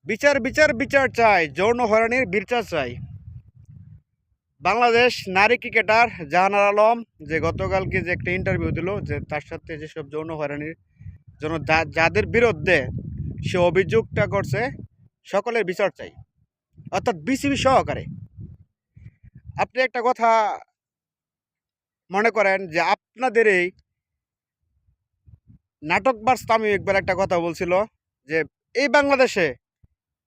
বিচার বিচার বিচার চাই, যৌন হয়রানির বিচার চাই। বাংলাদেশ নারী ক্রিকেটার জাহানারা আলম যে গতকালকে যে একটা ইন্টারভিউ দিল, যে তার সাথে যেসব যৌন হয়রানির জন্য যাদের বিরুদ্ধে সে অভিযোগটা করছে, সকলের বিচার চাই, অর্থাৎ বিসিবি সহকারে। আপনি একটা কথা মনে করেন যে আপনাদের এই নাটকবাজ তামিম ইকবাল একটা কথা বলছিল যে এই বাংলাদেশে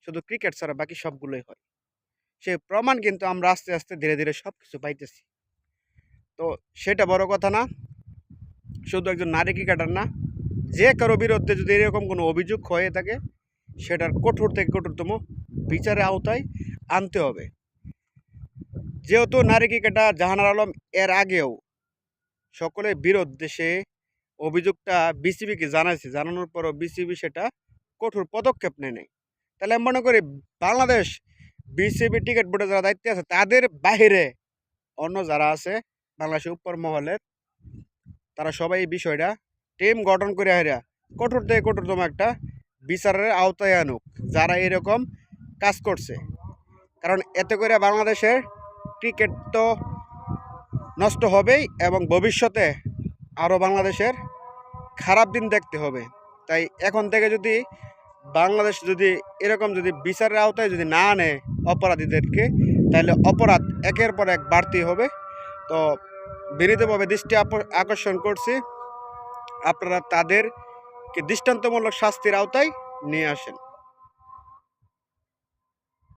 শুধু ক্রিকেট ছাড়া বাকি সবগুলোই হয়। সে প্রমাণ কিন্তু আমরা আস্তে আস্তে ধীরে ধীরে সব কিছু পাইতেছি। তো সেটা বড় কথা না, শুধু একজন নারী ক্রিকেটার না, যে কারো বিরুদ্ধে যদি এরকম কোনো অভিযোগ হয়ে থাকে সেটার কঠোর থেকে কঠোরতম বিচারের আওতায় আনতে হবে। যেহেতু নারী ক্রিকেটার জাহানারা আলম এর আগেও সকলের বিরুদ্ধে সে অভিযোগটা বিসিবিকে জানাইছে, জানানোর পরও বিসিবি সেটা কঠোর পদক্ষেপ নেয় নাই। তাহলে আমি মনে করি বাংলাদেশ বিসিবি টিকিট বোর্ডে যারা দায়িত্বে আছে তাদের বাহিরে অন্য যারা আছে বাংলাদেশের উপর মহলের, তারা সবাই এই বিষয়টা টিম গঠন করে হারিয়া কঠোর থেকে কঠোরতম একটা বিচারের আওতায় আনুক যারা এরকম কাজ করছে। কারণ এতে করে বাংলাদেশের ক্রিকেট তো নষ্ট হবেই এবং ভবিষ্যতে আরও বাংলাদেশের খারাপ দিন দেখতে হবে। তাই এখন থেকে যদি বাংলাদেশ যদি এরকম যদি বিচারের আওতায় যদি না আনে অপরাধীদেরকে, তাহলে অপরাধ একের পর এক বাড়তি হবে। তো বিনীতভাবে দৃষ্টি আকর্ষণ করছি, আপনারা তাদেরকে দৃষ্টান্তমূলক শাস্তির আওতায় নিয়ে আসেন।